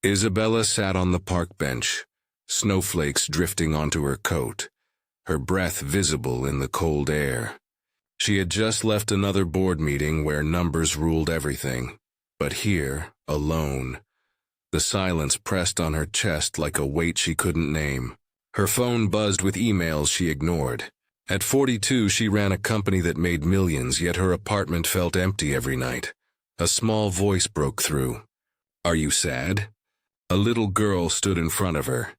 Isabella sat on the park bench, snowflakes drifting onto her coat, her breath visible in the cold air. She had just left another board meeting where numbers ruled everything, but here, alone, the silence pressed on her chest like a weight she couldn't name. Her phone buzzed with emails she ignored. At 42, she ran a company that made millions, yet her apartment felt empty every night. A small voice broke through. "Are you sad?" A little girl stood in front of her,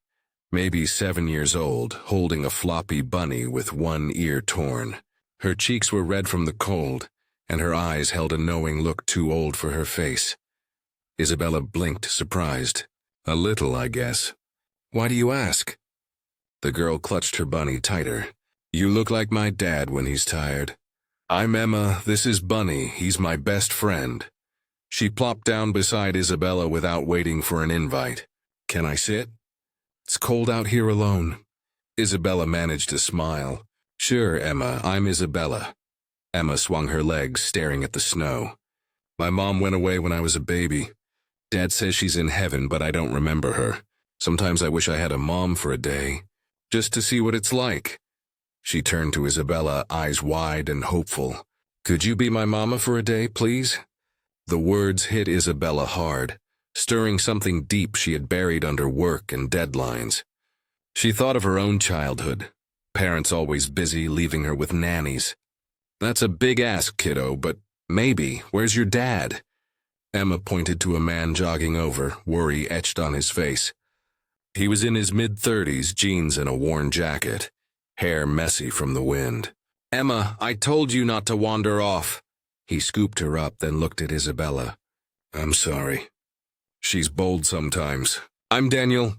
maybe 7 years old, holding a floppy bunny with one ear torn. Her cheeks were red from the cold, and her eyes held a knowing look too old for her face. Isabella blinked, surprised. "A little, I guess." "Why do you ask?" The girl clutched her bunny tighter. "You look like my dad when he's tired." "I'm Emma, this is Bunny, he's my best friend." She plopped down beside Isabella without waiting for an invite. "Can I sit?" "It's cold out here alone." Isabella managed to smile. "Sure, Emma, I'm Isabella." Emma swung her legs, staring at the snow. "My mom went away when I was a baby. Dad says she's in heaven, but I don't remember her. Sometimes I wish I had a mom for a day, just to see what it's like." She turned to Isabella, eyes wide and hopeful. "Could you be my mama for a day, please?" The words hit Isabella hard, stirring something deep she had buried under work and deadlines. She thought of her own childhood, parents always busy, leaving her with nannies. "That's a big ask, kiddo, but maybe. Where's your dad?" Emma pointed to a man jogging over, worry etched on his face. He was in his mid-30s, jeans and a worn jacket, hair messy from the wind. "Emma, I told you not to wander off." He scooped her up, then looked at Isabella. "I'm sorry. She's bold sometimes." "I'm Daniel."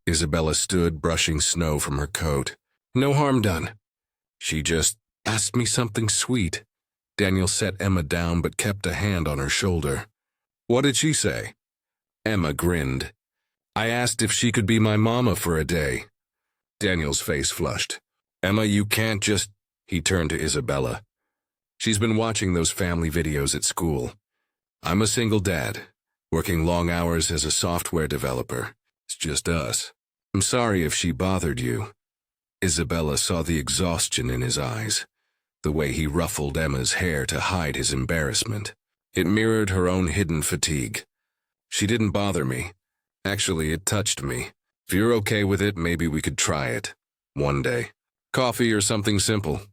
Isabella stood, brushing snow from her coat. "No harm done." "She just asked me something sweet." Daniel set Emma down but kept a hand on her shoulder. "What did she say?" Emma grinned. "I asked if she could be my mama for a day." Daniel's face flushed. "Emma, you can't just—" He turned to Isabella. "She's been watching those family videos at school. I'm a single dad, working long hours as a software developer. It's just us. I'm sorry if she bothered you." Isabella saw the exhaustion in his eyes, the way he ruffled Emma's hair to hide his embarrassment. It mirrored her own hidden fatigue. "She didn't bother me. Actually, it touched me. If you're okay with it, maybe we could try it. One day. Coffee or something simple."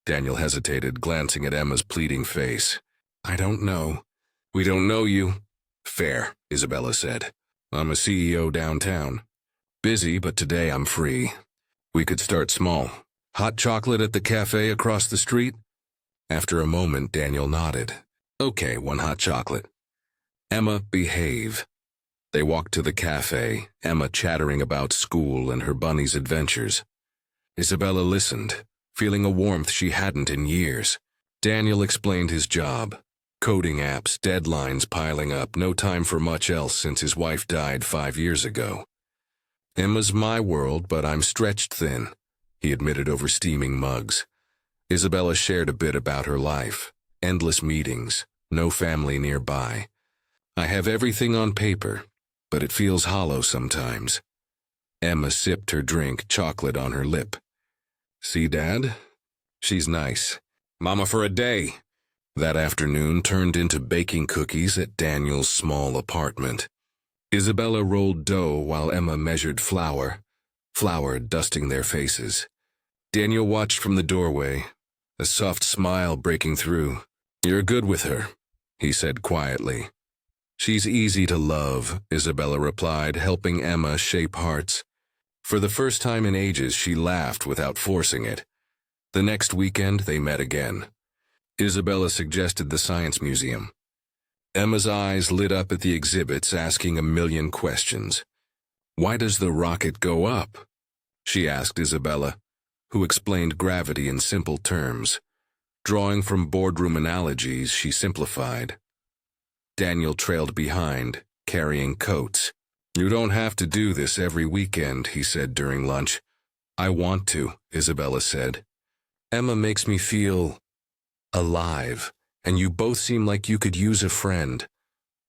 Daniel hesitated, glancing at Emma's pleading face. "I don't know." "We don't know you." "Fair," Isabella said. "I'm a CEO downtown. Busy, but today I'm free. We could start small. Hot chocolate at the cafe across the street?" After a moment, Daniel nodded. "Okay, one hot chocolate." "Emma, behave." They walked to the cafe, Emma chattering about school and her bunny's adventures. Isabella listened, feeling a warmth she hadn't in years. Daniel explained his job. Coding apps, deadlines piling up, no time for much else since his wife died 5 years ago. "Emma's my world, but I'm stretched thin," he admitted over steaming mugs. Isabella shared a bit about her life. Endless meetings, no family nearby. "I have everything on paper, but it feels hollow sometimes." Emma sipped her drink, chocolate on her lip. "See, Dad? She's nice. Mama for a day." That afternoon turned into baking cookies at Daniel's small apartment. Isabella rolled dough while Emma measured flour dusting their faces. Daniel watched from the doorway, a soft smile breaking through. "You're good with her," he said quietly. "She's easy to love," Isabella replied, helping Emma shape hearts. For the first time in ages, she laughed without forcing it. The next weekend, they met again. Isabella suggested the Science Museum. Emma's eyes lit up at the exhibits, asking a million questions. "Why does the rocket go up?" she asked Isabella, who explained gravity in simple terms. Drawing from boardroom analogies, she simplified. Daniel trailed behind, carrying coats. "You don't have to do this every weekend," he said during lunch. "I want to," Isabella said. "Emma makes me feel alive, and you both seem like you could use a friend."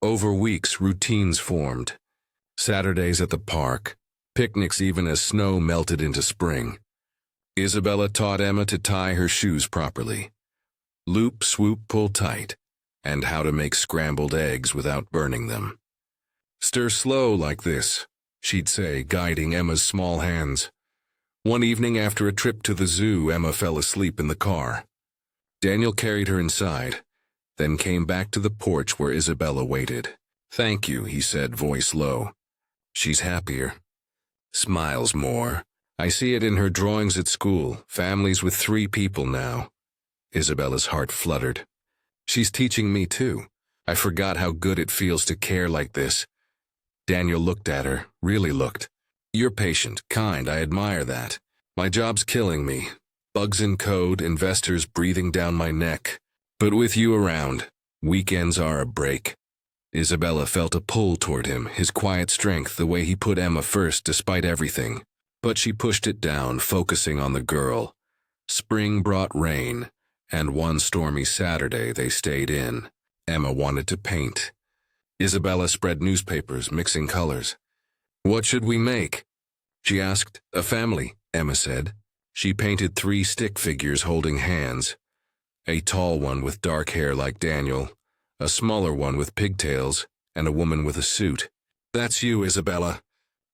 Over weeks, routines formed. Saturdays at the park, picnics even as snow melted into spring. Isabella taught Emma to tie her shoes properly. Loop, swoop, pull tight, and how to make scrambled eggs without burning them. Stir slow like this, she'd say, guiding Emma's small hands. One evening after a trip to the zoo, Emma fell asleep in the car. Daniel carried her inside, then came back to the porch where Isabella waited. "Thank you," he said, voice low. "She's happier. Smiles more. I see it in her drawings at school, families with 3 people now." Isabella's heart fluttered. "She's teaching me too. I forgot how good it feels to care like this." Daniel looked at her, really looked. "You're patient, kind, I admire that. My job's killing me. Bugs in code, investors breathing down my neck. But with you around, weekends are a break." Isabella felt a pull toward him, his quiet strength, the way he put Emma first despite everything. But she pushed it down, focusing on the girl. Spring brought rain, and one stormy Saturday they stayed in. Emma wanted to paint. Isabella spread newspapers, mixing colors. "What should we make?" she asked. "A family," Emma said. She painted 3 stick figures holding hands. A tall one with dark hair like Daniel, a smaller one with pigtails, and a woman with a suit. "That's you, Isabella.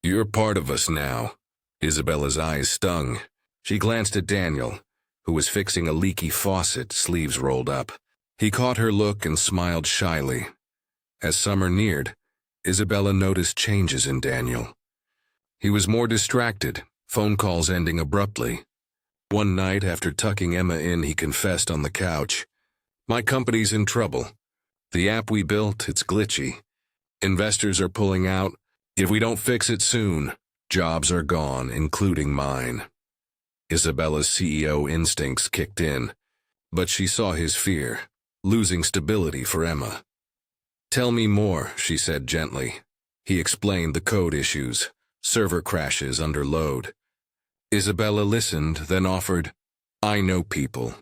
You're part of us now." Isabella's eyes stung. She glanced at Daniel, who was fixing a leaky faucet, sleeves rolled up. He caught her look and smiled shyly. As summer neared, Isabella noticed changes in Daniel. He was more distracted, phone calls ending abruptly. One night, after tucking Emma in, he confessed on the couch, "My company's in trouble. The app we built, it's glitchy. Investors are pulling out. If we don't fix it soon, jobs are gone, including mine." Isabella's CEO instincts kicked in, but she saw his fear, losing stability for Emma. "Tell me more," she said gently. He explained the code issues, server crashes under load. Isabella listened, then offered, "I know people.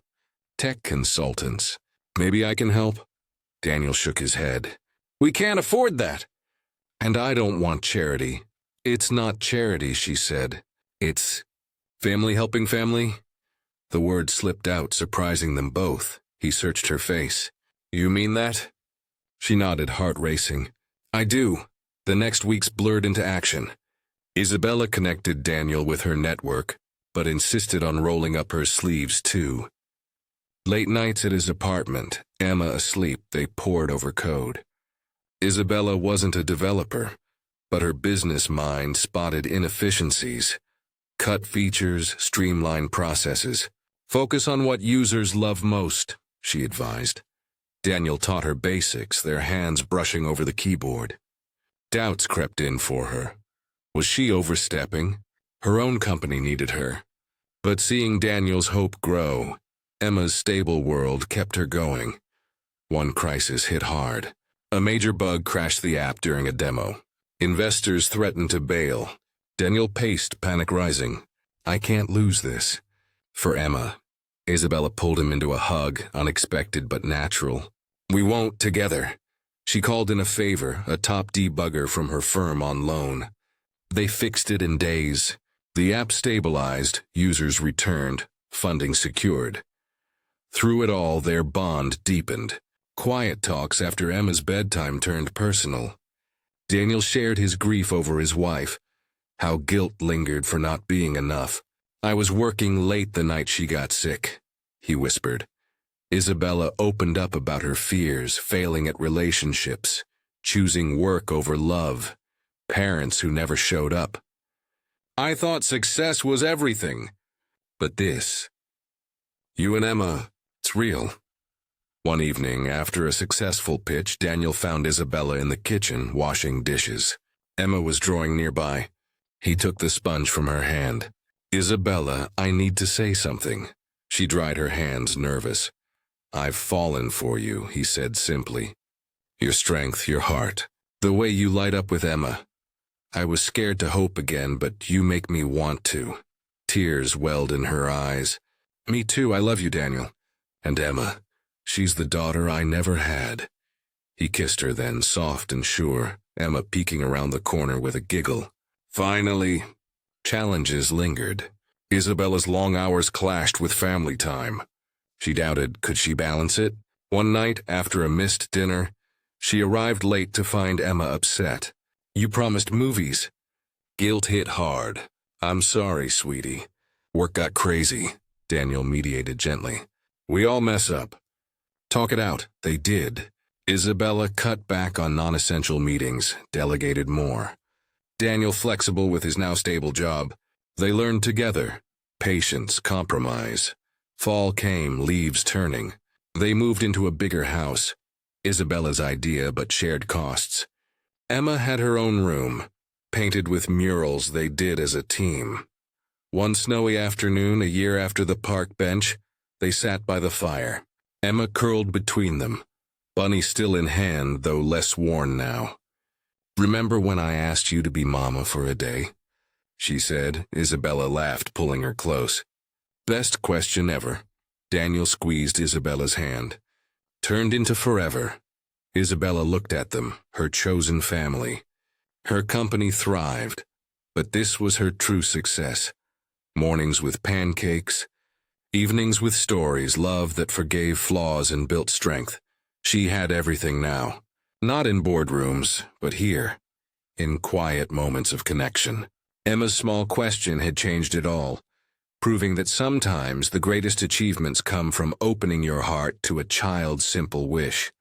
Tech consultants. Maybe I can help?" Daniel shook his head. "We can't afford that." "And I don't want charity." "It's not charity," she said. "It's family helping family?" The word slipped out, surprising them both. He searched her face. "You mean that?" She nodded, heart racing. "I do." The next weeks blurred into action. Isabella connected Daniel with her network, but insisted on rolling up her sleeves too. Late nights at his apartment, Emma asleep, they pored over code. Isabella wasn't a developer, but her business mind spotted inefficiencies. Cut features, streamline processes. Focus on what users love most, she advised. Daniel taught her basics, their hands brushing over the keyboard. Doubts crept in for her. Was she overstepping? Her own company needed her. But seeing Daniel's hope grow, Emma's stable world kept her going. One crisis hit hard. A major bug crashed the app during a demo. Investors threatened to bail. Daniel paced, panic rising. "I can't lose this." For Emma, Isabella pulled him into a hug, unexpected but natural. "We won't together." She called in a favor, a top debugger from her firm on loan. They fixed it in days. The app stabilized, users returned, funding secured. Through it all, their bond deepened. Quiet talks after Emma's bedtime turned personal. Daniel shared his grief over his wife, how guilt lingered for not being enough. "I was working late the night she got sick," he whispered. Isabella opened up about her fears, failing at relationships, choosing work over love, parents who never showed up. "I thought success was everything. But this. You and Emma, it's real." One evening, after a successful pitch, Daniel found Isabella in the kitchen, washing dishes. Emma was drawing nearby. He took the sponge from her hand. "Isabella, I need to say something." She dried her hands, nervous. "I've fallen for you," he said simply. "Your strength, your heart, the way you light up with Emma. I was scared to hope again, but you make me want to." Tears welled in her eyes. "Me too, I love you, Daniel. And Emma, she's the daughter I never had." He kissed her then, soft and sure, Emma peeking around the corner with a giggle. Finally, challenges lingered. Isabella's long hours clashed with family time. She doubted, could she balance it? One night, after a missed dinner, she arrived late to find Emma upset. "You promised movies." Guilt hit hard. "I'm sorry, sweetie. Work got crazy," Daniel mediated gently. "We all mess up." "Talk it out." They did. Isabella cut back on non-essential meetings, delegated more. Daniel flexible with his now stable job. They learned together. Patience, compromise. Fall came, leaves turning. They moved into a bigger house. Isabella's idea, but shared costs. Emma had her own room, painted with murals they did as a team. One snowy afternoon, a year after the park bench, they sat by the fire. Emma curled between them, bunny still in hand, though less worn now. "Remember when I asked you to be mama for a day?" she said. Isabella laughed, pulling her close. "Best question ever." Daniel squeezed Isabella's hand. Turned into forever. Isabella looked at them, her chosen family. Her company thrived, but this was her true success. Mornings with pancakes, evenings with stories, love that forgave flaws and built strength. She had everything now. Not in boardrooms, but here, in quiet moments of connection. Emma's small question had changed it all, proving that sometimes the greatest achievements come from opening your heart to a child's simple wish.